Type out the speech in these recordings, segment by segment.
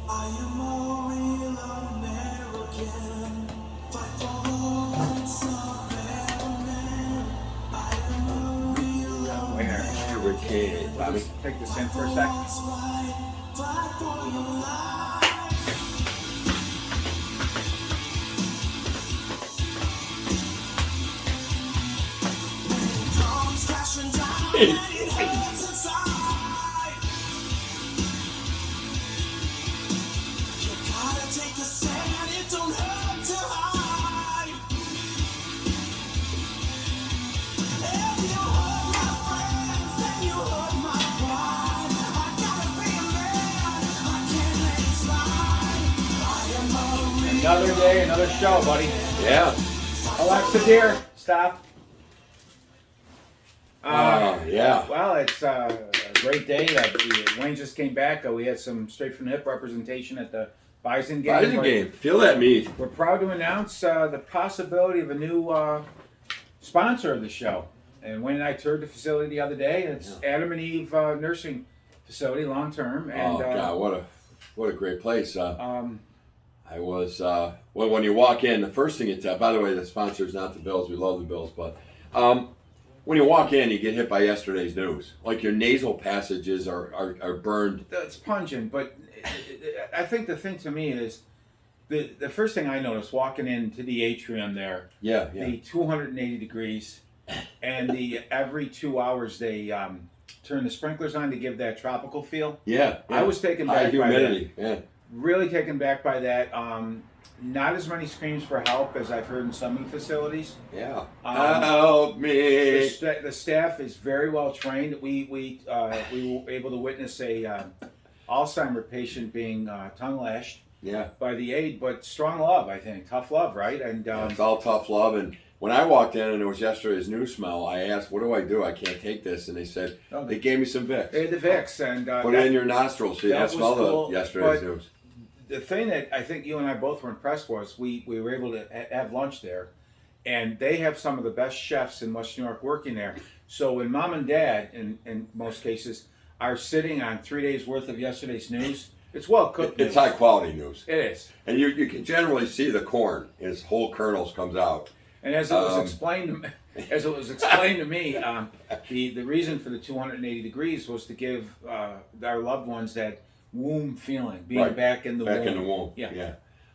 I am a real American. Fight for the rights of every man. I am a real Winner. Hurricane. Tommy. Take this in for a sec. what's right. Fight for your life. Comes crashing down and it hurts inside. You gotta take a stand, it don't hurt to hide. If you hurt my friends, then you hurt my pride. I gotta be a man, I can't let it slide. I am a real Another day, another show, buddy. Yeah. Alexa, dear, stop. Yeah. Well, it's a great day. Wayne just came back. We had some straight from the hip representation at the Bison game. Bison But game. Feel that meat. We're proud to announce the possibility of a new sponsor of the show. And Wayne and I toured the facility the other day. It's Adam and Eve Nursing Facility, long term. And Oh God, what a great place. um, I was when you walk in, the first thing you tell. By the way, the sponsor is not the Bills. We love the Bills, but when you walk in, you get hit by yesterday's news. Like your nasal passages are burned. it's pungent, but I think the thing to me is the first thing I noticed walking into the atrium there, Yeah. the 280 degrees, and the every 2 hours they turn the sprinklers on to give that tropical feel. Yeah. I was taken High back by that. humidity. Yeah. Really taken back by that. Not as many screams for help as I've heard in some facilities. Yeah. Um, Help me. The staff is very well trained. We were able to witness a Alzheimer patient being tongue lashed Yeah. by the aide, but strong love, I think, tough love, right? And It's all tough love. And when I walked in and it was yesterday's news smell, I asked, "What do I do? I can't take this." And they said, Oh, they gave me some Vicks. they had the Vicks, and Put it in your nostrils so you that don't was smell cool, the yesterday's but- news. the thing that I think you and I both were impressed was we were able to have lunch there, and they have some of the best chefs in West New York working there. So when mom and dad, in most cases, are sitting on 3 days worth of yesterday's news, it's well cooked. It's news. high quality news. It is. And you can generally see the corn, his whole kernels comes out. And as it was explained to me, the reason for the 280 degrees was to give our loved ones that womb feeling, being Right. back in the Back womb. in the womb. Yeah.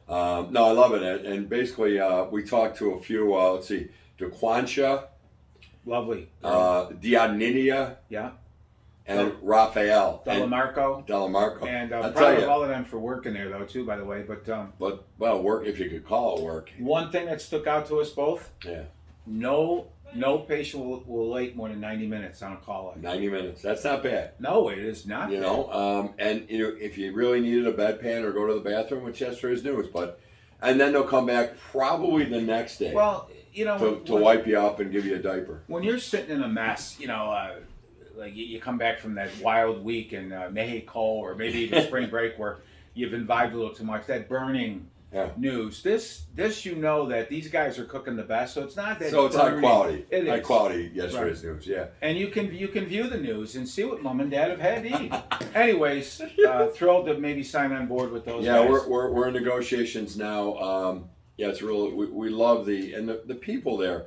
No, I love it. And basically, we talked to a few, let's see, DeQuansha, Lovely. Dianinia, Yeah. and Raphael. And Delamarco. Delamarco. And I'll proud tell of you, all of them for working there, though, too, by the way. But but, well, work, if you could call it work. one thing that stuck out to us both, Yeah. no patient will wait more than 90 minutes on a call. 90 minutes. That's not bad. No, it is not. You know, and you know, if you really needed a bedpan or go to the bathroom, it's yesterday's news. And then they'll come back probably the next day Well, you know, to wipe you up and give you a diaper. when you're sitting in a mess, you know, like you come back from that wild week in Mexico or maybe even spring break where you've imbibed a little too much, that burning Yeah. news. This you know that these guys are cooking the best, so it's not that. So it's high burning. quality. It High is. quality yesterday's news. Yeah. And you can view the news and see what mom and dad have had to eat. Anyways, thrilled to maybe sign on board with those Yeah, guys. we're in negotiations now. Yeah, it's really we love the people there,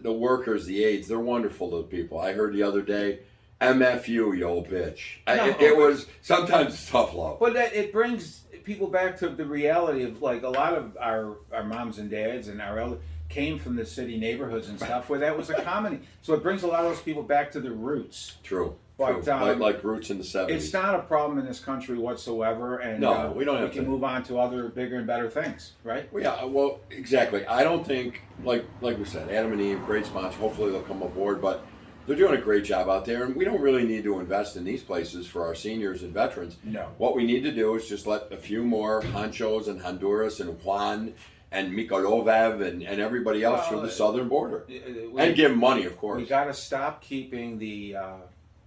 the workers, the aides. They're wonderful. Those people. I heard the other day, "MFU, you old bitch." It was sometimes it's tough love. But it brings people back to the reality of like a lot of our moms and dads and our elders came from the city neighborhoods and stuff where that was a common. So it brings a lot of those people back to their roots. True. But, True. Like roots in the 70s. It's not a problem in this country whatsoever, and No, we don't have we can to. move on to other bigger and better things, right? Well, yeah, well, exactly. I don't think, like we said, Adam and Eve, great sponsor. Hopefully they'll come aboard, but they're doing a great job out there, and we don't really need to invest in these places for our seniors and veterans. No. What we need to do is just let a few more Honchos and Honduras and Juan and Mikolovev and everybody else through the southern border. And give them money, of course. We got to stop keeping the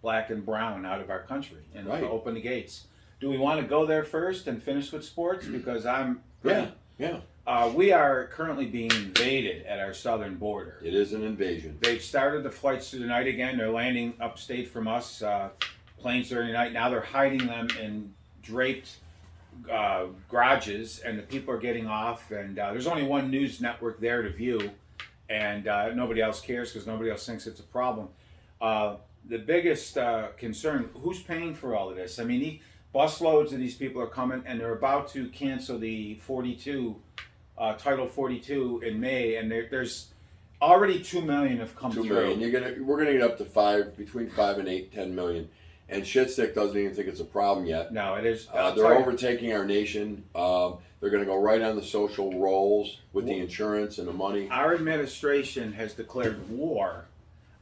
black and brown out of our country and Right. open the gates. Do we want to go there first and finish with sports? Because I'm Yeah. we are currently being invaded at our southern border. It is an invasion. They've started the flights through the night again. They're landing upstate from us, planes during the night. Now they're hiding them in draped garages, and the people are getting off, and there's only one news network there to view, and nobody else cares because nobody else thinks it's a problem. The biggest concern: who's paying for all of this? I mean, busloads of these people are coming, and they're about to cancel the 42, Title 42 in May, and there's already 2 million have come 2 through. million. We're gonna get up to between 5 and 8, 10 million. And Shitstick doesn't even think it's a problem yet. No, it is. They're overtaking our nation. They're going to go right on the social rolls with the insurance and the money. Our administration has declared war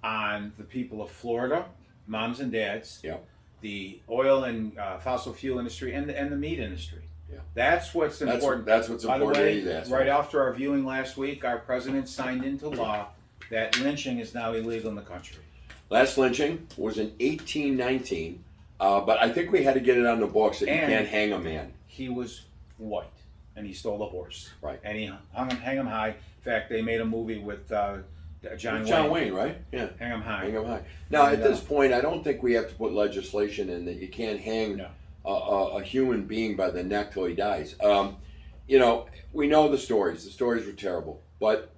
on the people of Florida, moms and dads, Yeah. the oil and fossil fuel industry, and the meat industry. Yeah. That's what's important. That's what's By the important. way, to these assholes. right after our viewing last week, our president signed into law that lynching is now illegal in the country. Last lynching was in 1819, but I think we had to get it on the books that you And- can't hang a man. He was white, and he stole a horse. Right. And he hang him high. In fact, they made a movie with John Wayne, right? Yeah. Hang him high. Hang 'em high. Now, And, at this point, I don't think we have to put legislation in that you can't hang No. a human being by the neck till he dies. You know, we know the stories. The stories were terrible. But,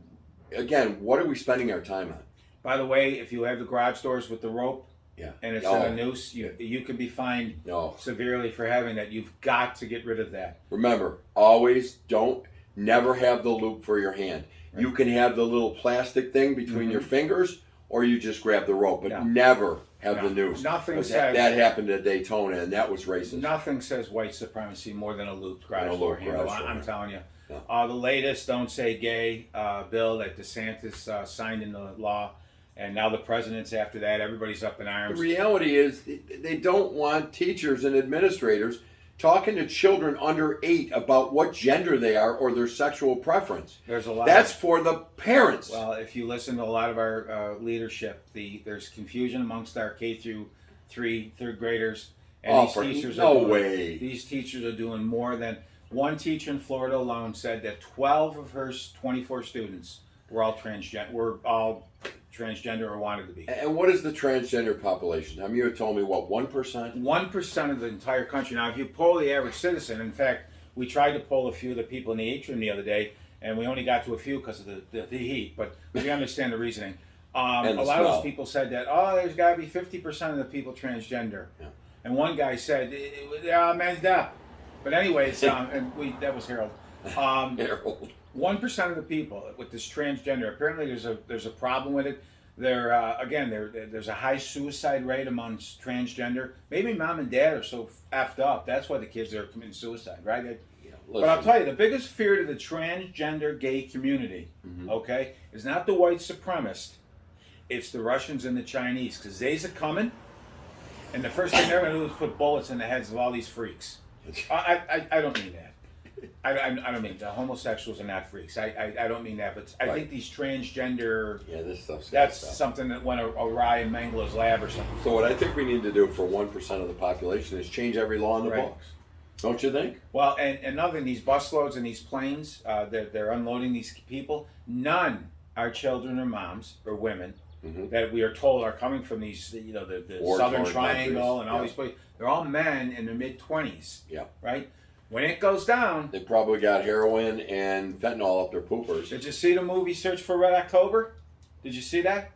again, what are we spending our time on? By the way, if you have the garage doors with the rope Yeah. and it's No. in a noose, you can be fined No. severely for having that. You've got to get rid of that. Remember, never have the loop for your hand. Right. You can have the little plastic thing between your fingers, or you just grab the rope, but No. never have No. the noose. Nothing 'Cause says- that happened at Daytona, and that was racist. Nothing says white supremacy more than a looped garage A door looped handle. garage door, I'm yeah. telling you. Yeah. The latest "Don't Say Gay" bill that DeSantis signed into law, and now the president's after that. Everybody's up in The arms. reality is, they don't want teachers and administrators talking to children under 8 about what gender they are or their sexual preference. There's a lot. That's for the parents. Well, if you listen to a lot of our leadership, there's confusion amongst our K through 3 third graders, and these teachers are doing more than one teacher in Florida alone said that 12 of her 24 students were all transgender or wanted to be. And what is the transgender population? I mean, you had told me, what, 1%? 1% of the entire country. Now, if you poll the average citizen, in fact, we tried to poll a few of the people in the atrium the other day, and we only got to a few because of the heat, but we understand the reasoning. A And the lot of smell. those people said that, there's got to be 50% of the people transgender. Yeah. And one guy said, man's up. But anyways, that was Harold. Harold. 1% of the people with this transgender, apparently there's a problem with it. There's a high suicide rate amongst transgender. Maybe mom and dad are so effed up. That's why the kids are committing suicide, right? But I'll tell you, the biggest fear to the transgender gay community, okay, is not the white supremacist. It's the Russians and the Chinese, because they's a coming, and the first thing they're going to do is put bullets in the heads of all these freaks. I don't mean that. I don't mean the homosexuals are not freaks. I don't mean that, but I think these transgender. Yeah, this stuff's That's stuff. something that went awry in Mengele's lab or something. So what I think we need to do for 1% of the population is change every law in the Right. books. Don't you think? Well, and another thing, these busloads and these planes, they're unloading these people. None are children or moms or women that we are told are coming from these, the Southern War-torn Triangle countries. and all Yeah. these places. They're all men in their mid-20s, Yeah. right? When it goes down, They probably got heroin and fentanyl up their poopers. did you see the movie Search for Red October? Did you see that?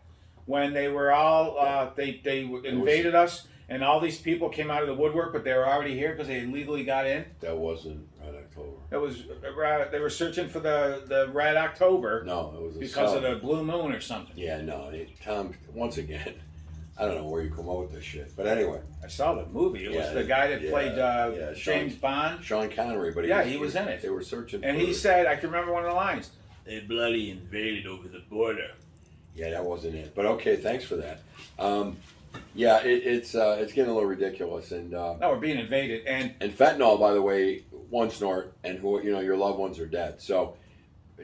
When they were all, they invaded us, and all these people came out of the woodwork, but they were already here because they illegally got in. That wasn't Red October. It was they were searching for the Red October No, it was because of the blue moon or something. Yeah, no, Tom. Once again, I don't know where you come up with this shit, but anyway, I saw the movie. It was Yeah, the guy that yeah, played yeah, James Bond, Sean Connery, but he was in it. They were searching, and for, he said, I can remember one of the lines. They bloody invaded over the border. Yeah, that wasn't it. But okay, thanks for that. Yeah, it's getting a little ridiculous, and No, we're being invaded, and fentanyl, by the way, one snort, and your loved ones are dead. So, I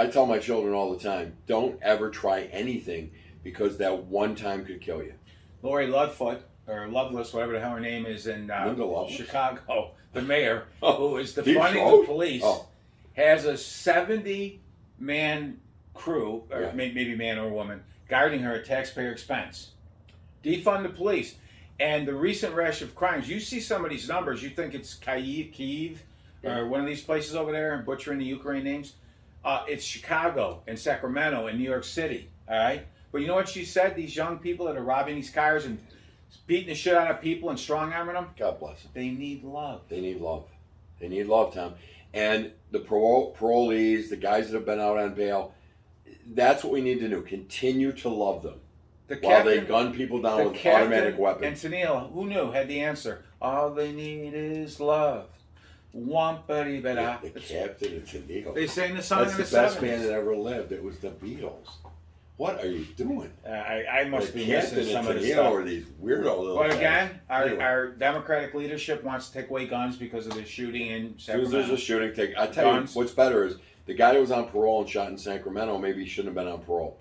tell my children all the time, don't ever try anything because that one time could kill you. Lori Ludfoot, or Loveless, whatever the hell her name is, in Linda Lovelace? Chicago, the mayor, Oh, who is Deep defunding Throat? the police, Oh. has a 70-man crew, or Yeah. maybe man or woman, guarding her at taxpayer expense. Defund the police. And the recent rash of crimes, you see some of these numbers, you think it's Kyiv or one of these places over there and butchering the Ukraine names. It's Chicago and Sacramento and New York City, all right? But you know what she said? These young people that are robbing these cars and beating the shit out of people and strong-arming them, God bless them. they need love. They need love. They need love, Tom. And the parolees, the guys that have been out on bail, that's what we need to do. Continue to love them The while they captain- gun people down the with captain automatic weapons. And Tennille, who knew, had the answer. All they need is love. Wampity-bada. The captain of Tennille. They sang the song That's in the the best 70s. band that ever lived. It was the Beatles. What are you doing? I must The be missing captain some and of the Tennille stuff. are these weirdo little But guys. again, Anyway. our Democratic leadership wants to take away guns because of the shooting in As soon as Sacramento. there's a shooting, I tell Guns. you, what's better is the guy that was on parole and shot in Sacramento, maybe he shouldn't have been on parole.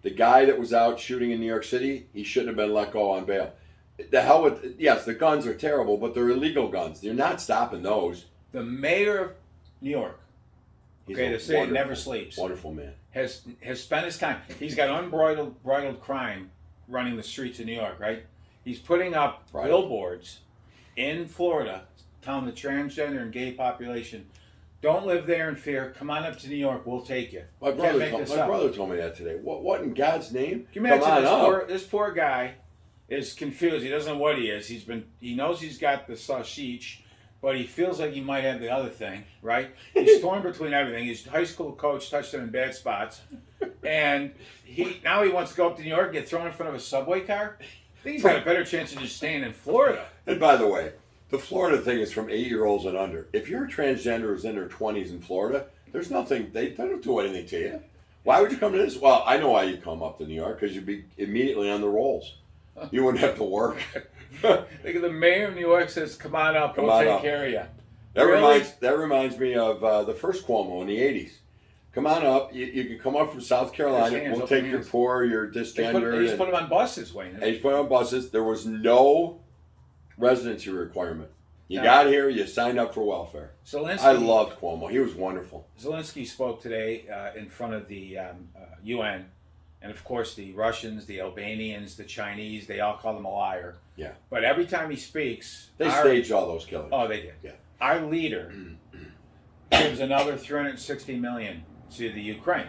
The guy that was out shooting in New York City, he shouldn't have been let go on bail. The hell with, yes, the guns are terrible, but they're illegal guns. You're not stopping those. The mayor of New York, He's okay, a the city that wonderful, never sleeps, Wonderful man. has spent his time. He's got unbridled crime running the streets of New York, right? He's putting up Right. billboards in Florida telling the transgender and gay population, don't live there in fear. Come on up to New York. We'll take you. My Can't make brother, this my up. brother told me that today. What in God's name? Can you imagine Come on up. this poor guy is confused. He doesn't know what he is. He knows he's got the sausage, but he feels like he might have the other thing, right? He's torn between everything. His high school coach touched him in bad spots, and now he wants to go up to New York and get thrown in front of a subway car. I think he's got a better chance of just staying in Florida. And by the way, the Florida thing is from 8-year-olds and under. If you're a transgender who's in their 20s in Florida, there's nothing, they don't do anything to you. Why would you come to this? Well, I know why you'd come up to New York, because you'd be immediately on the rolls. You wouldn't have to work. Look at the mayor of New York says, "Come on up, Come we'll on take up." care of you." That Really? reminds me of the first Cuomo in the 80s. Come on up. You can come up from South Carolina. Hands, We'll open take your hands. poor, your They cisgender. just put him on buses, Wayne. And he's put on buses. There was no residency requirement. You No. got here, you signed up for welfare. Zelensky, I loved Cuomo. He was wonderful. Zelensky spoke today in front of the UN, and of course the Russians, the Albanians, the Chinese, they all call him a liar. Yeah. But every time he speaks, They staged all those killings. Oh, they did. Yeah. Our leader gives another 360 million to the Ukraine.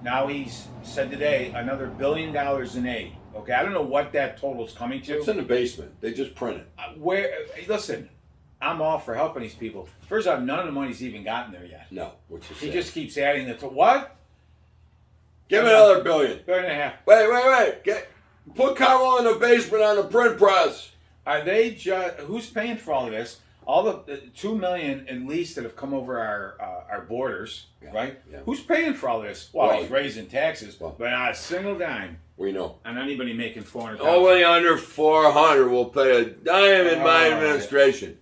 Now he's said today another $1 billion in aid. Okay, I don't know what that total's coming to. It's in the basement. They just print it. Listen, I'm all for helping these people. First off, none of the money's even gotten there yet. No, which is He sad. just keeps adding it to what? Give me another $1 billion. $1.5 billion. Wait. Put Carmel in the basement on the print press. Are they just? Who's paying for all of this? All the 2 million at least that have come over our borders, Yeah, right? yeah. Who's paying for all this? Well, Well, he's raising taxes, well- but not a single dime We know. on anybody making 400. Nobody under 400 will pay a dime in my Oh, administration.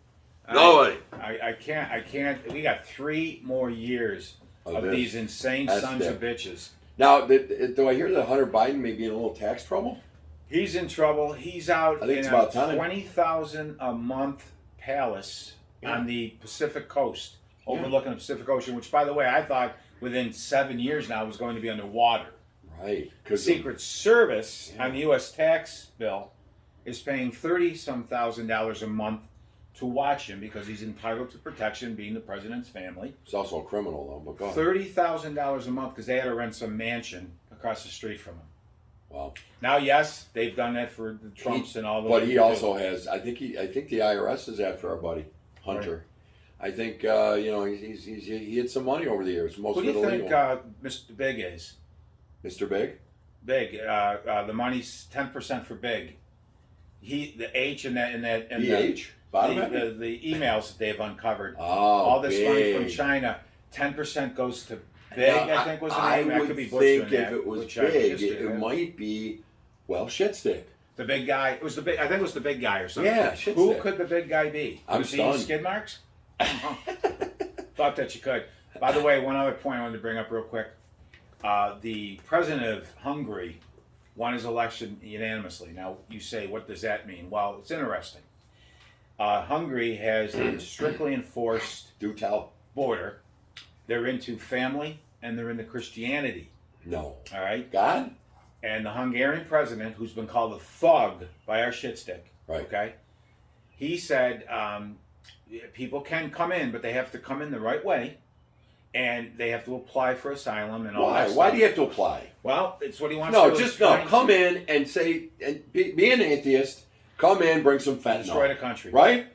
Nobody. I can't. We got 3 more years Of of this. these insane That's sons of thick. bitches. Now, do I hear that Hunter Biden may be in a little tax trouble? He's in trouble. He's out I think in it's a about time. $20,000 a month palace Yeah. on the Pacific coast, overlooking the Pacific Ocean. Which, by the way, I thought within 7 years now was going to be underwater. Right. Because Secret Service Yeah. on the U.S. tax bill is paying $30-some thousand a month to watch him because he's entitled to protection, being the president's family. it's also a criminal, though. But go ahead. $30,000 a month because they had to rent some mansion across the street from him. Wow. Now, yes, they've done that for the Trumps and all those. But he people. also has. I think the IRS is after our buddy Hunter. I think he had some money over the years. Most Who do of it you illegal. think Mr. Big is? Mr. Big. Big. The money's 10% for Big. The H and that BH. Bottom end? the emails that they've uncovered. Oh, All this money from Big. China, 10% goes to Big. Now, I think was the I name. I would could be butchering think that. if it was We'll check big, history, it man. might be shit stick. The big guy. It was the big. I think it was the big guy or something. Yeah, shit Who stick. could the big guy be? I'm Was he stunned. skid marks? Thought that you could. By the way, one other point I wanted to bring up real quick. The president of Hungary won his election unanimously. Now, you say, what does that mean? Well, it's interesting. Hungary has a strictly enforced Do tell. border. They're into family and they're into Christianity. No. All right? God? and the Hungarian president, who's been called a thug by our shit stick, Right. okay, he said people can come in, but they have to come in the right way, and they have to apply for asylum and all that stuff. Why do you have to apply? Well, it's what he wants No, to do. just no. Come in and say, and be an atheist. Come in, bring some fentanyl. Destroy the country. Right?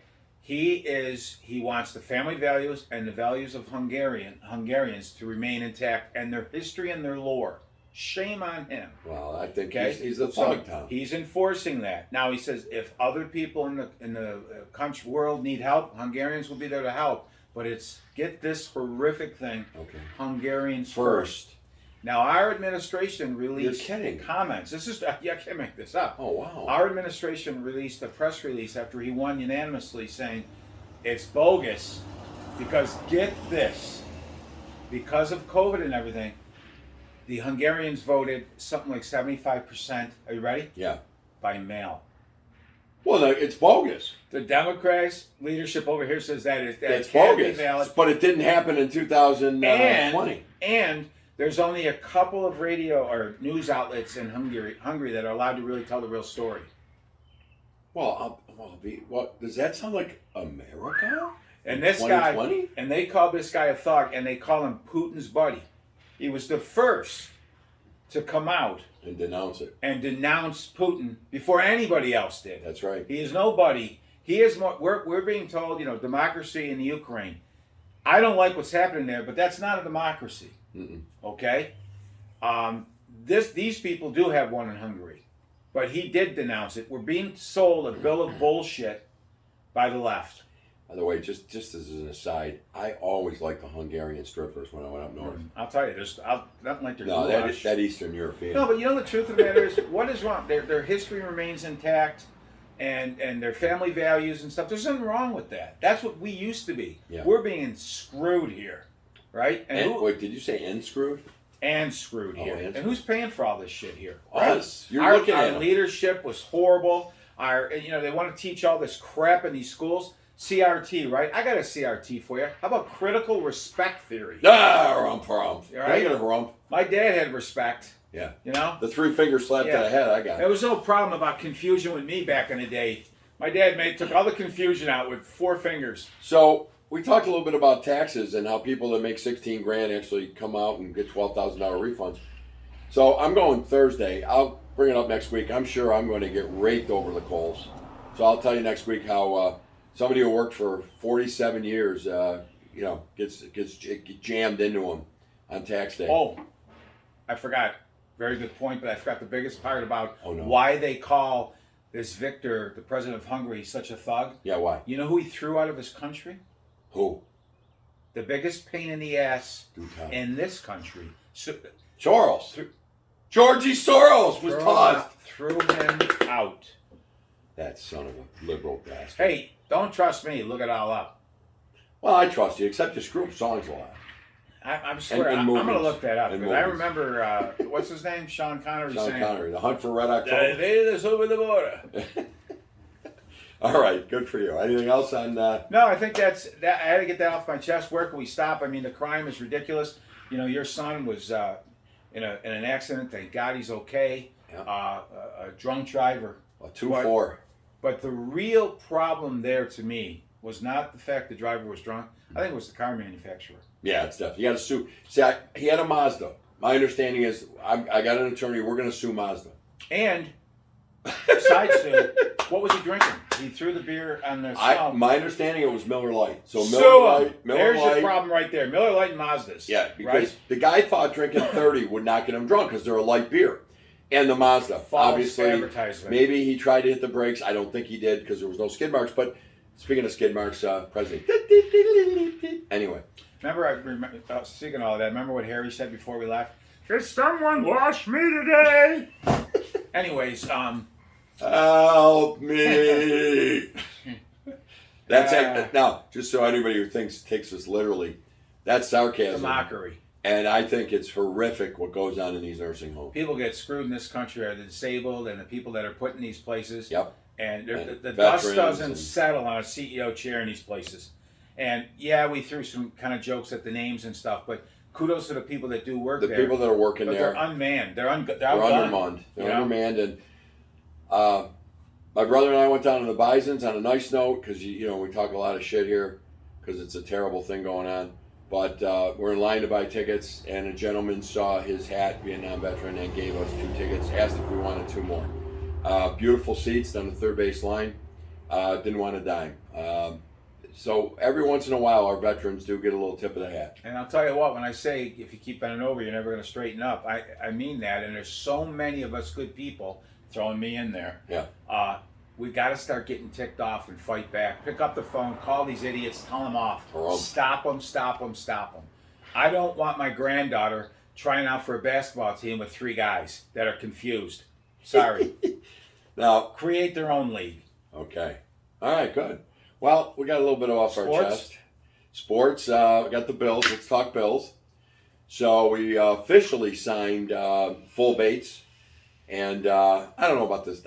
He wants the family values and the values of Hungarians to remain intact, and their history and their lore. Shame on him. Well, I think Okay, he's a so thug, Tom. he's enforcing that. Now he says if other people in the country world need help, Hungarians will be there to help. But it's get this horrific thing. Okay. Hungarians First. Now our administration released You're kidding. comments. This is I can't make this up. Oh wow. Our administration released a press release after he won unanimously saying it's bogus because get this, because of COVID and everything, the Hungarians voted something like 75%. Are you ready? Yeah. By mail. Well, no, it's bogus. The Democrats leadership over here says that It's can't be bogus. valid. But it didn't happen in 2020. And there's only a couple of radio or news outlets in Hungary that are allowed to really tell the real story. Well, does that sound like America? And this 2020? guy, and they call this guy a thug, and they call him Putin's buddy. He was the first to come out And denounce it. and denounce Putin before anybody else did. That's right. He is nobody. He is more. We're being told, democracy in the Ukraine. I don't like what's happening there, but that's not a democracy. Mm-mm. Okay, these people do have one in Hungary, but he did denounce it. We're being sold a bill of bullshit by the left. By the way, just as an aside, I always liked the Hungarian strippers when I went up north. I'll tell you, there's nothing like their No, goulash. that Eastern European. No, but the truth of the matter is, what is wrong? Their history remains intact, and their family values and stuff. There's nothing wrong with that. That's what we used to be. Yeah. We're being screwed here, right? Wait, did you say and screwed? And screwed Oh, here. and And who's paying for all this shit here? Us. You're our looking at 'em. leadership was horrible. They want to teach all this crap in these schools. CRT, right? I got a CRT for you. How about critical respect theory? Rump. All I right. get a rump. My dad had respect. Yeah. The The 3-finger slap Yeah. to the head, I got. There was no problem about confusion with me back in the day. My dad took all the confusion out with 4 fingers. So we talked a little bit about taxes and how people that make 16 grand actually come out and get $12,000 refunds. So I'm going Thursday. I'll bring it up next week. I'm sure I'm going to get raked over the coals. So I'll tell you next week how somebody who worked for 47 years, gets jammed into them on tax day. Oh, I forgot. Very good point, but I forgot the biggest part about Oh, no. why they call this Viktor, the president of Hungary, such a thug. Yeah, why? You know who he threw out of his country? Who? The biggest pain in the ass Do tell. in this country. So, Soros. Threw- Georgie Soros was tossed. threw him out. That son of a liberal bastard. Hey, don't trust me. Look it all up. Well, I trust you, except you screw up songs a lot. I swear, And I'm going to movies. look that up. And Because I movies. remember, what's his name? Sean Connery Sean saying, Connery, The Hunt for Red "The October. invaders over the border." All right, good for you. Anything else on? No, I think that's that. I had to get that off my chest. Where can we stop? I mean, the crime is ridiculous. Your son was in an accident. Thank God he's okay. Yeah. A drunk driver. A 2-4. But the real problem there to me was not the fact the driver was drunk. I think it was the car manufacturer. Yeah, it's definitely. You got to sue. See, he had a Mazda. My understanding is, I got an attorney. We're going to sue Mazda. And besides sue, what was he drinking? He threw the beer on the snow. My understanding it was Miller Lite. So Sue Miller him. Lite. Miller There's Lite. your problem right there. Miller Lite and Mazdas. Yeah, because right? the guy thought drinking 30 would not get him drunk because they're a light beer. And the Mazda, False obviously, advertisement. maybe he tried to hit the brakes. I don't think he did because there was no skid marks. But speaking of skid marks, President. Anyway, Speaking of all that, remember what Harry said before we left? Did someone wash me today? Anyways, help me. That's Yeah. it. Now, just so anybody who takes this literally, that's it's a sarcasm. mockery. And I think it's horrific what goes on in these nursing homes. People get screwed in this country are the disabled and the people that are put in these places. Yep. And And the dust veterans doesn't and- settle on a CEO chair in these places. And yeah, we threw some kind of jokes at the names and stuff, but kudos to the people that do work The there. people that are working but there, they're unmanned. They're they're outgunned. undermanned. They're You know? undermanned, and my brother and I went down to the Bisons on a nice note because we talk a lot of shit here because it's a terrible thing going on. But we're in line to buy tickets, and a gentleman saw his hat, Vietnam veteran, and gave us 2 tickets. Asked if we wanted 2 more. Beautiful seats down the third base line. Didn't want a dime. So every once in a while, our veterans do get a little tip of the hat. And I'll tell you what, when I say if you keep bending over, you're never going to straighten up, I mean that. And there's so many of us good people throwing me in there. Yeah. We got to start getting ticked off and fight back. Pick up the phone, call these idiots, tell them off. Stop them, stop them, stop them. I don't want my granddaughter trying out for a basketball team with 3 guys that are confused. Sorry. Now, Create their own league. okay. All right, good. Well, we got a little bit off our Sports? chest. Sports, we got the Bills. Let's talk Bills. So we officially signed Full Bates. And I don't know about this.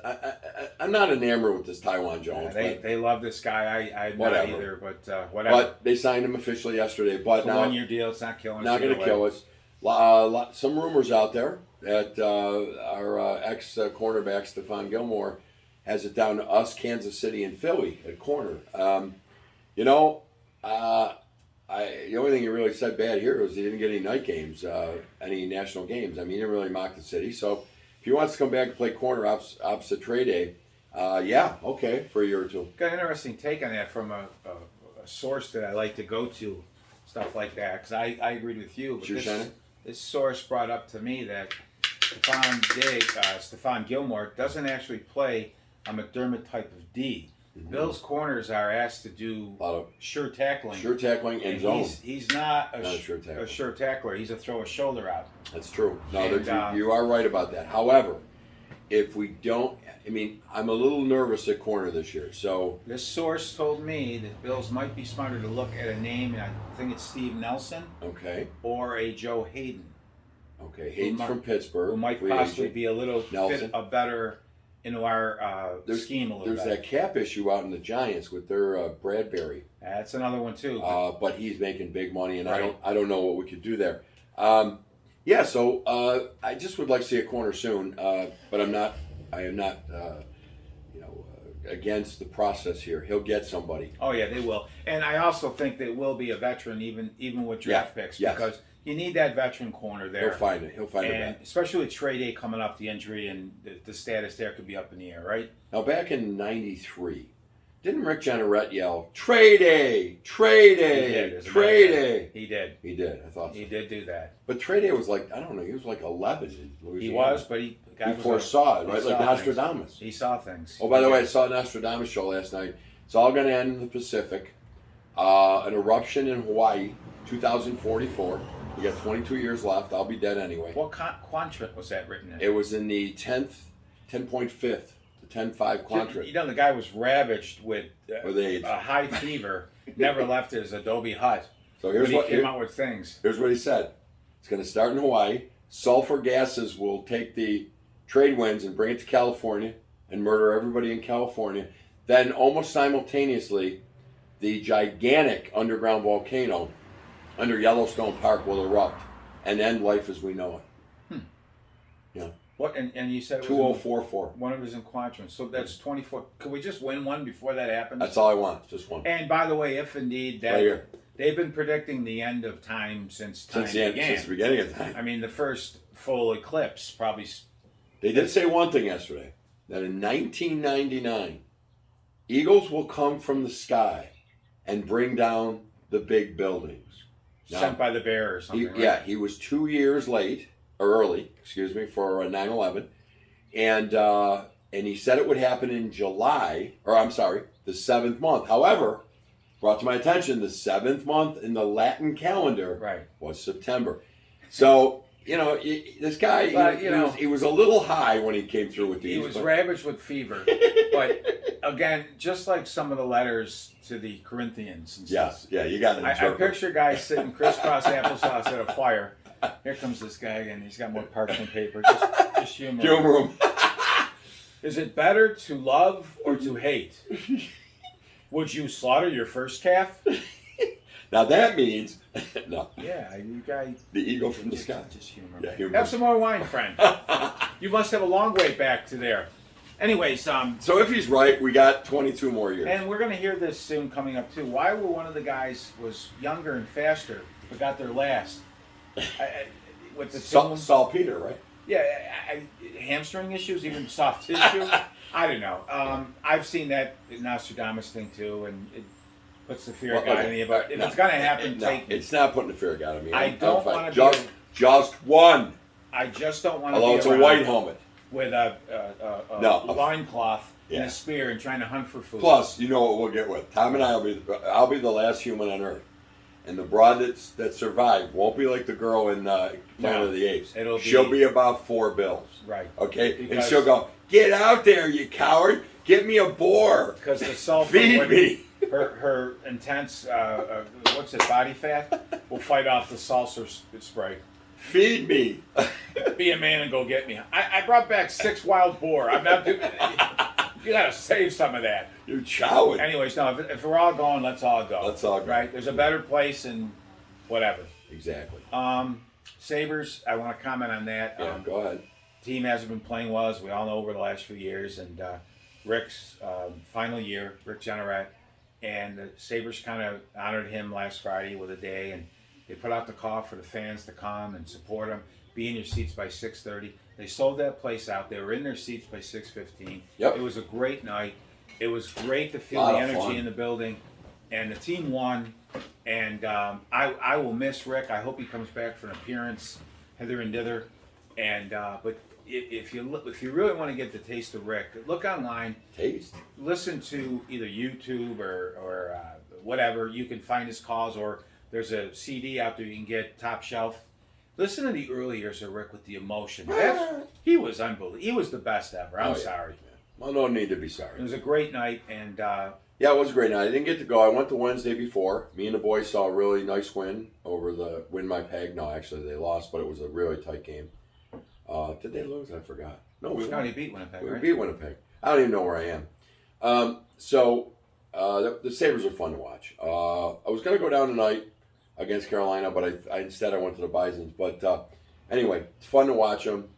I'm not enamored with this Taiwan Jones. They love this guy. I'm not Whatever. either, but whatever. But they signed him officially yesterday. But It's a now, 1-year deal. It's not killing us. not going either to kill way. us. Some rumors out there that our ex-cornerback, Stephon Gilmore, has it down to us, Kansas City, and Philly at corner. The only thing he really said bad here was he didn't get any night games, any national games. I mean, he didn't really mock the city. So if he wants to come back and play corner opposite Trey Day, yeah, okay, for a year or 2. Got an interesting take on that from a source that I like to go to, stuff like that, because I agreed with you. But this source brought up to me that Stephon Gilmore doesn't actually play a McDermott type of D. Mm-hmm. Bill's corners are asked to do A lot of sure tackling. sure tackling and zone. He's not Not a sure tackler. a sure tackler. He's a throw a shoulder out. That's true. No, And, you are right about that. However, if we don't, I'm a little nervous at corner this year. So This source told me that Bills might be smarter to look at a name, and I think it's Steve Nelson okay, or a Joe Hayden, Hayden's from Pittsburgh, who might free possibly agent. be a little Nelson. a better into our scheme a little There's bit. that cap issue out in the Giants with their Bradbury, That's another one too. but he's making big money, and Right. I don't know what we could do there. So I just would like to see a corner soon, but I am not against the process here. He'll get somebody. Oh yeah, they will, and I also think they will be a veteran, even with draft picks, yes. because you need that veteran corner there. He'll find it. He'll find it And back. especially with Trey Day coming off the injury, and the status there could be up in the air, right? Now, back in '93, didn't Rick Jeanneret yell, "Trey Day, Trey Day, He did, as a Trey matter of fact. Day"? He did. He did. I thought so. He did do that. But Trey Day was like, I don't know, he was like 11 in Louisiana. He was, but the guy He was foresaw it, he right? saw Like things. Nostradamus. He saw things. Oh, by the way, I saw a Nostradamus show last night. It's all going to end in the Pacific. An eruption in Hawaii, 2044. We got 22 years left. I'll be dead anyway. What quadrant was that written in? It was in the 10.5, the 10.5 quadrant. You know, the guy was ravaged with With AIDS. a high fever. Never left his adobe hut. So here's But what he came out with things. Here's what he said. It's going to start in Hawaii. Sulfur gases will take the trade winds and bring it to California and murder everybody in California. Then, almost simultaneously, the gigantic underground volcano under Yellowstone Park will erupt and end life as we know it. Yeah. What? And you said it was 2044. one of his in quadrants. So that's 24. Could we just win one before that happens? That's all I want. Just one. And by the way, if indeed that Right here. they've been predicting the end of time since time began. Since the beginning of time. I mean, the first full eclipse probably. They did say one thing yesterday, that in 1999, eagles will come from the sky and bring down the big buildings. Now, Sent by the bear or something. right? Yeah, he was 2 years early, for 9/11, and he said it would happen in July, the 7th month. However, brought to my attention, the 7th month in the Latin calendar Right. was September. So, this guy, But, he was a little high when he came through with these. He was but- ravaged with fever. But again, just like some of the letters to the Corinthians and stuff. Yes, yeah, you got it. I picture guys sitting crisscross applesauce at a fire. Here comes this guy again. He's got more parchment paper. Just humor. Humor him. Is it better to love or to hate? Would you slaughter your first calf? Now that means no. Yeah, you guys. The eagle from the sky. Just humor. Yeah, humor. Have some more wine, friend. You must have a long way back to there. Anyways, So if he's right, we got 22 more years. and we're gonna hear this soon coming up too. Why were one of the guys was younger and faster but got there last? With the Saltpeter, right? Yeah, hamstring issues, even soft tissue. I don't know. I've seen that Nostradamus thing too, and it puts the fear of God in you. But if it's gonna happen, take me. It's not putting the fear of God in me. I don't wanna be just one. I just don't want to Although be it's a around white helmet. with a No. loincloth and Yeah. a spear and trying to hunt for food. Plus, you know what we'll get with Tom and I'll be the last human on Earth, and the broad that survived won't be like the girl in Planet of the Apes. She'll be about 4 bills. Right. Okay, and Because- she'll go, "Get out there, you coward! Get me a boar. Because the sulfur, Feed me." her intense, what's it, body fat, will fight off the salsa spray. Feed me. Be a man and go get me. I brought back 6 wild boar. I'm not doing. You gotta save some of that. You're chowing. Anyways, no. If we're all going, let's all go. Let's all go. Right? There's a better place and whatever. Exactly. Sabres. I want to comment on that. Yeah, go ahead. Team hasn't been playing well, as we all know, over the last few years, and Rick's final year, Rick Jeanneret, and the Sabres kind of honored him last Friday with a day, and they put out the call for the fans to come and support him. Be in your seats by 6:30. They sold that place out. They were in their seats by 6:15. Yep. It was a great night. It was great to feel Lot the of energy fun. in the building, and the team won. And I will miss Rick. I hope he comes back for an appearance, hither and dither. And but if you really want to get the taste of Rick, look online. Taste. Listen to either YouTube or whatever. You can find his calls, or there's a CD out there you can get, top shelf. Listen to the early years of Rick with the emotion. He was unbelievable. He was the best ever. I'm Oh, yeah. sorry. Well, no need to be It sorry. was a great night, and Yeah, it was a great night. I didn't get to go. I went the Wednesday before. Me and the boys saw a really nice win over the Win My Peg. No, actually, they lost, but it was a really tight game. Did they lose? I forgot. No, we no, won. he beat Winnipeg, We right? beat Winnipeg. I don't even know where I am. The Sabres are fun to watch. I was going to go down tonight against Carolina, but instead I went to the Bisons. But anyway, it's fun to watch them.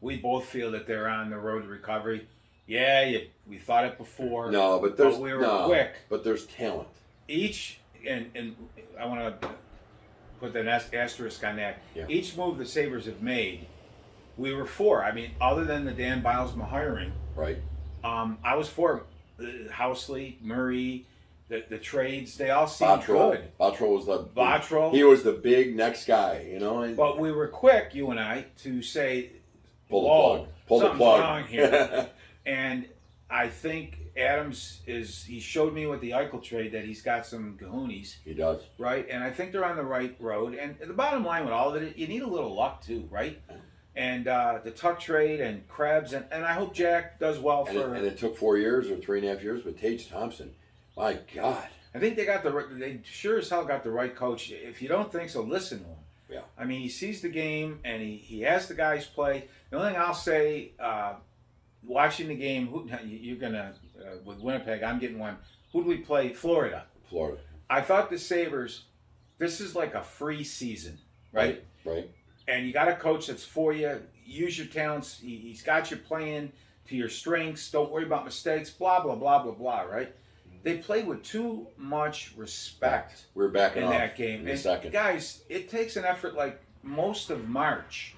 We both feel that they're on the road to recovery. Yeah, we thought it before. No, but there's we were no, quick. But there's talent. Each and I want to put an asterisk on that. Yeah. Each move the Sabres have made, we were for. I mean, other than the Dan Bilesma hiring, Right. I was for Housley, Murray, the trades. They all seemed good. Bottrell was the Bottrell. He was the big next guy, you know. And But we were quick, you and I, to say, pull the "Whoa, plug. Pull the something's plug. wrong here." And I think Adams he showed me with the Eichel trade that he's got some kahunas, He does. right? And I think they're on the right road. And the bottom line with all of it, you need a little luck too, right? And the Tuck trade and Krebs, and I hope Jack does well for. And it took 4 years or 3.5 years with Tage Thompson. My God. I think they sure as hell got the right coach. If you don't think so, listen to him. Yeah. I mean, he sees the game and he has the guys play. The only thing I'll say, watching the game, you're gonna with Winnipeg. I'm getting one. Who do we play? Florida. Florida. I thought the Sabres. This is like a free season, right? Right. And you got a coach that's for you. Use your talents. He's got you playing to your strengths. Don't worry about mistakes. Blah blah blah blah blah. Right? They played with too much respect We're backing in off that game. in a And second. guys, it takes an effort like most of March.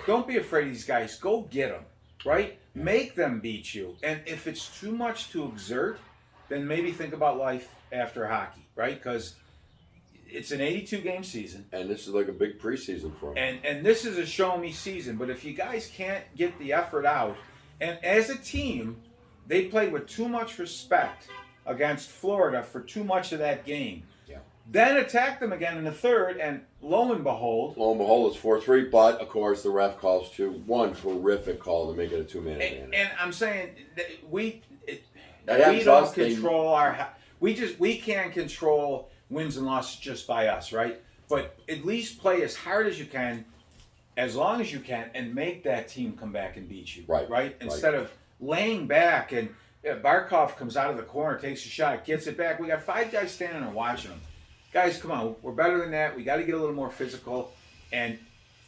Don't be afraid of these guys. Go get them. Right? Make them beat you. And if it's too much to exert, then maybe think about life after hockey. Right? Because it's an 82-game season. And this is like a big preseason for him. And this is a show me season, but if you guys can't get the effort out, and as a team, they played with too much respect against Florida for too much of that game. Yeah. Then attack them again in the third, and lo and behold, It's 4-3, but of course the ref calls one terrific call to make it a 2-minute advantage. and I'm saying that we That happens we to don't us, they- control we can't control wins and losses just by us, right? But at least play as hard as you can, as long as you can, and make that team come back and beat you. Right? Instead of laying back and Barkov comes out of the corner, takes a shot, gets it back. We got 5 guys standing there watching him. guys, come on, we're better than that. We got to get a little more physical, and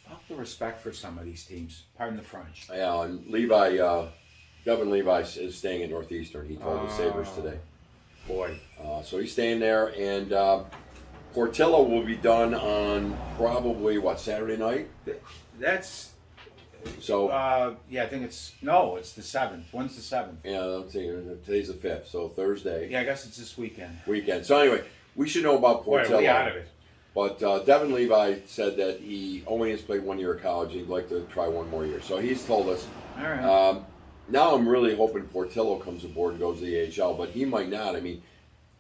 fuck the respect for some of these teams. Pardon the French. Yeah, and Levi, Devin Levi is staying at Northeastern. He told the Sabres today. Boy, So he's staying there, and Portillo will be done on probably Saturday night. that's So yeah. I think it's the 7th. When's the 7th? yeah, I'm thinking today's the 5th, so Thursday Yeah, I guess it's this weekend. weekend. So anyway, we should know about Boy, Portillo. we out of it. But Devin Levi said that he only has played 1 year of college. He'd like to try one more year. So he's told us. All right. Now I'm really hoping Portillo comes aboard and goes to the AHL, but he might not. I mean,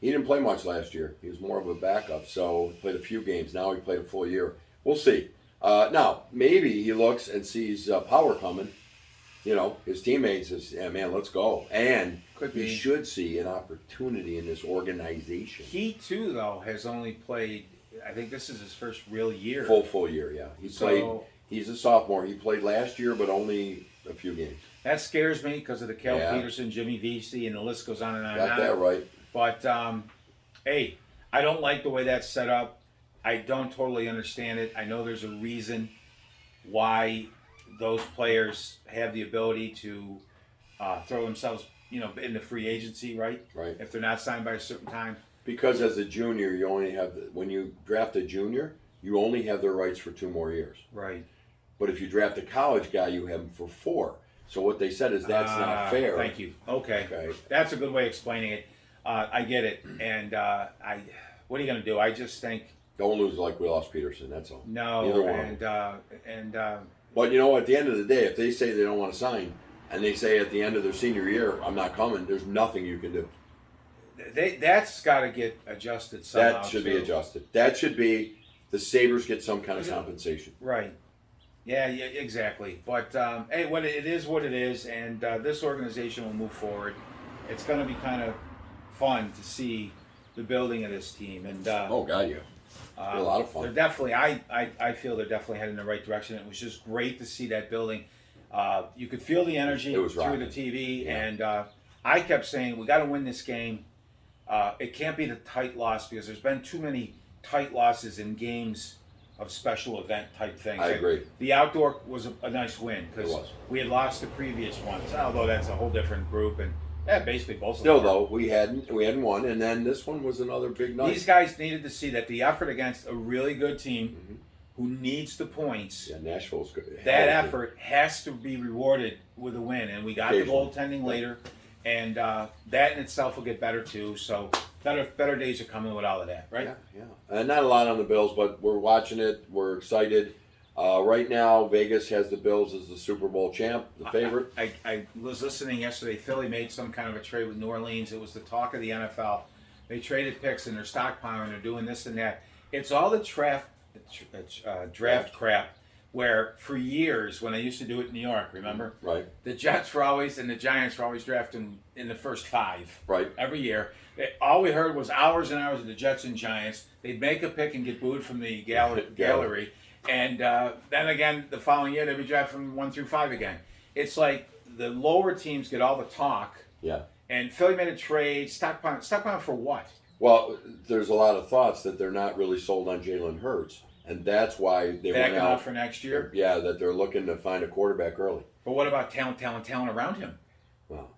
he didn't play much last year. He was more of a backup, so he played a few games. Now he played a full year. We'll see. Now, maybe he looks and sees power coming. You know, his teammates says, yeah, man, let's go. And Could he be. should see an opportunity in this organization. He too, though, has only played. I think this is his first real year. Full year, yeah. He So- played. He's a sophomore. He played last year, but only a few games. That scares me because of the Kel Yeah. Peterson, Jimmy Vesey, and the list goes on and on. Got and on. that right. But hey, I don't like the way that's set up. I don't totally understand it. I know there's a reason why those players have the ability to throw themselves, into free agency, right? Right. If they're not signed by a certain time. Because as a junior, you only have when you draft a junior, you only have their rights for 2 more years. Right. But if you draft a college guy, you have him for 4. So what they said is that's not fair. Thank you. Okay. Okay. That's a good way of explaining it. I get it. And what are you going to do? I just think Don't lose like we lost Peterson. That's all. no. Either one. And But you know, at the end of the day, if they say they don't want to sign, and they say at the end of their senior year, I'm not coming, there's nothing you can do. that's got to get adjusted somehow. That should be too. adjusted. That should be the Sabres get some kind of compensation. Right. Yeah, exactly. But hey, it is what it is, and this organization will move forward. It's going to be kind of fun to see the building of this team, and Oh God, yeah. A lot of fun. They're definitely, I feel they're definitely heading in the right direction. It was just great to see that building. You could feel the energy It was through rocking. the TV, Yeah. and I kept saying we got to win this game. It can't be the tight loss because there's been too many tight losses in games of special event type things. I agree. The outdoor was a nice win It because was. we had lost the previous ones, although that's a whole different group, and basically both. Still of them. though, we hadn't won, and then this one was another big night. These guys needed to see that the effort against a really good team who needs the points. Yeah, Nashville's good. That Hell, effort has to be rewarded with a win, and we got the Occasionally. goaltending later, and that in itself will get better too. So better days are coming with all of that, right? Yeah. Not a lot on the Bills, but we're watching it. We're excited. Right now, Vegas has the Bills as the Super Bowl champ, the favorite. I was listening yesterday. Philly made some kind of a trade with New Orleans. It was the talk of the NFL. They traded picks and they're stockpiling. They're doing this and that. It's all the draft crap. Where for years, when I used to do it in New York, remember? Right. The Jets were always and the Giants were always drafting in the first 5 Right. every year. All we heard was hours and hours of the Jets and Giants. They'd make a pick and get booed from the gallery. And then again, the following year, they'd be drafted from 1 through 5 again. It's like the lower teams get all the talk. Yeah. And Philly made a trade. Stockpile for what? Well, there's a lot of thoughts that they're not really sold on Jalen Hurts, and that's why they went Backing out out for next year. Yeah, that they're looking to find a quarterback early. But what about talent around him? Well,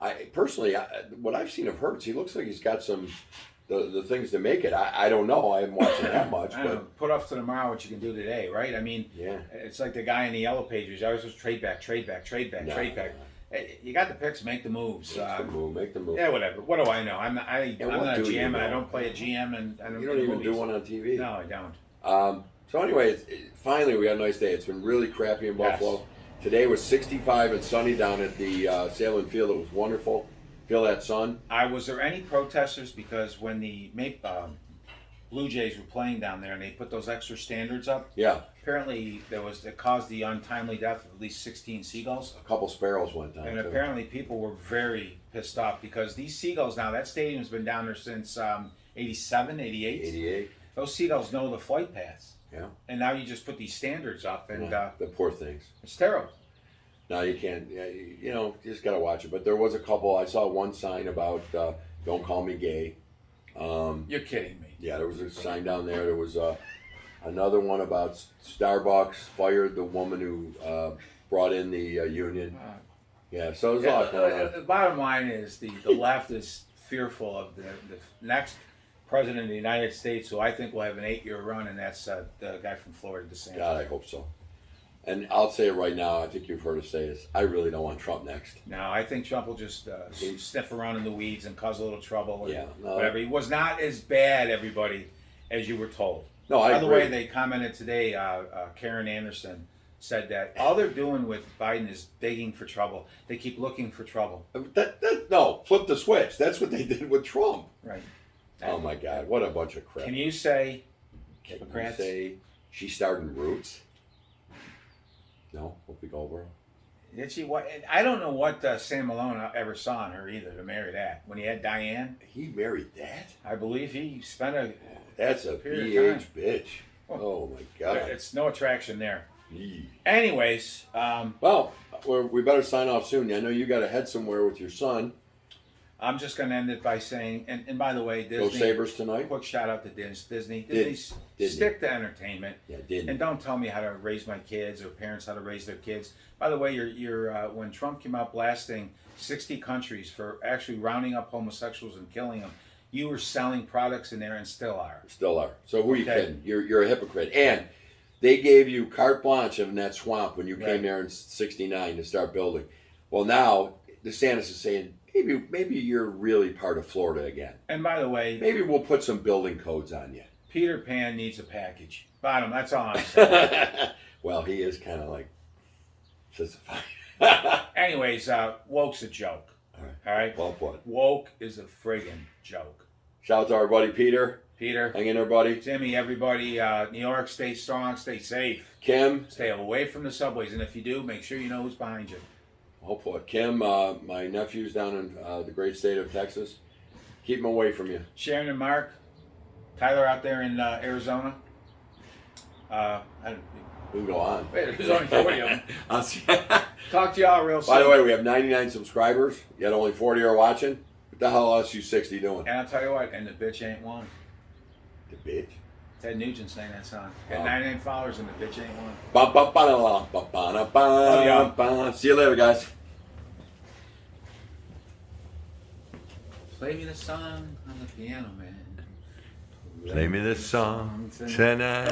what I've seen of Hurts, he looks like he's got some the things to make it. I don't know. I haven't watched it that much, I don't know, but put off to tomorrow what you can do today, right? I mean, yeah. it's like the guy in the yellow pages. I was just trade back. No. Hey, you got the picks, make the moves. Make the move. Yeah, I'm what do I know? I'm not what a do you GM, and I know? don't play a GM, and I don't. You don't do even do movies. one on TV. No, I don't. So anyway, finally we got a nice day. It's been really crappy in Yes. Buffalo. Today was 65 and sunny down at the Salem Field. It was wonderful. Feel that sun. Was there any protesters because when the Blue Jays were playing down there and they put those extra standards up? Yeah, Apparently, it caused the untimely death of at least 16 seagulls. a couple sparrows went down. And too. apparently people were very pissed off because these seagulls now, that stadium's been down there since 87, 88. 88. Those seagulls know the flight paths. Yeah. And now you just put these standards up and The poor things. it's terrible. No, you can't. You just got to watch it. But there was a couple. I saw one sign about "Don't call me gay." You're kidding me. Yeah, there was a sign down there. There was another one about Starbucks fired the woman who brought in the union. Yeah, so there's a lot going on. The bottom line is the left is fearful of the next president of the United States, who I think will have an 8-year run, and that's the guy from Florida, DeSantis. God, I hope so. And I'll say it right now. I think you've heard us say this. I really don't want Trump next. No, I think Trump will just sniff around in the weeds and cause a little trouble. Or Yeah, no. whatever. He was not as bad, everybody, as you were told. No, I By the agree. way, they commented today. Karen Anderson said that all they're doing with Biden is begging for trouble. They keep looking for trouble. No, flip the switch. That's what they did with Trump. Right. Oh my God, what a bunch of crap. Can you say Can you Democrats? say she starred in Roots? No, Whoopi Goldberg. Did she? What? I don't know what Sam Malone ever saw in her either to marry that. When he had Diane, He married that? I believe he spent a. That's a Period of BH bitch. Oh my God. It's no attraction there. Yee. Anyways, Well, we better sign off soon. I know you got to head somewhere with your son. I'm just going to end it by saying, and by the way, Go Disney. Sabres tonight. Quick shout out to Disney. Disney. Stick to entertainment. Yeah, didn't. And don't tell me how to raise my kids or parents how to raise their kids. By the way, you're when Trump came out blasting 60 countries for actually rounding up homosexuals and killing them, you were selling products in there and still are. Still are. So who are you Okay. kidding? You're a hypocrite. And they gave you carte blanche in that swamp when you Right. came there in '69 to start building. Well, now DeSantis is saying maybe you're really part of Florida again. And by the way, Maybe we'll put some building codes on you. Peter Pan needs a package. Bottom. That's all I'm saying. Well, he is kind of like sissified. Anyways, woke's a joke. All right. All right. Well put. Woke is a friggin' joke. Shout out to our buddy Peter. Peter, Hang in there, buddy. Jimmy, everybody, New York, stay strong, stay safe. Kim. Stay away from the subways, and if you do, make sure you know who's behind you. Well put. Kim, my nephew's down in the great state of Texas. Keep them away from you. Sharon and Mark, Tyler out there in Arizona. I don't, We can go on. wait, there's only 40 of them. I'll see. Talk to y'all real soon. By the way, we have 99 subscribers, yet only 40 are watching. What the hell else you 60 doing? And I'll tell you what, and the bitch ain't one. The bitch. Ted Nugent sang that song. Got Oh. 99 followers, and the bitch ain't one. Ba, ba, ba, la, ba, ba, da, ba, Love y'all. ba. See you later, guys. Play me the song on the piano, man. Play me this song tonight.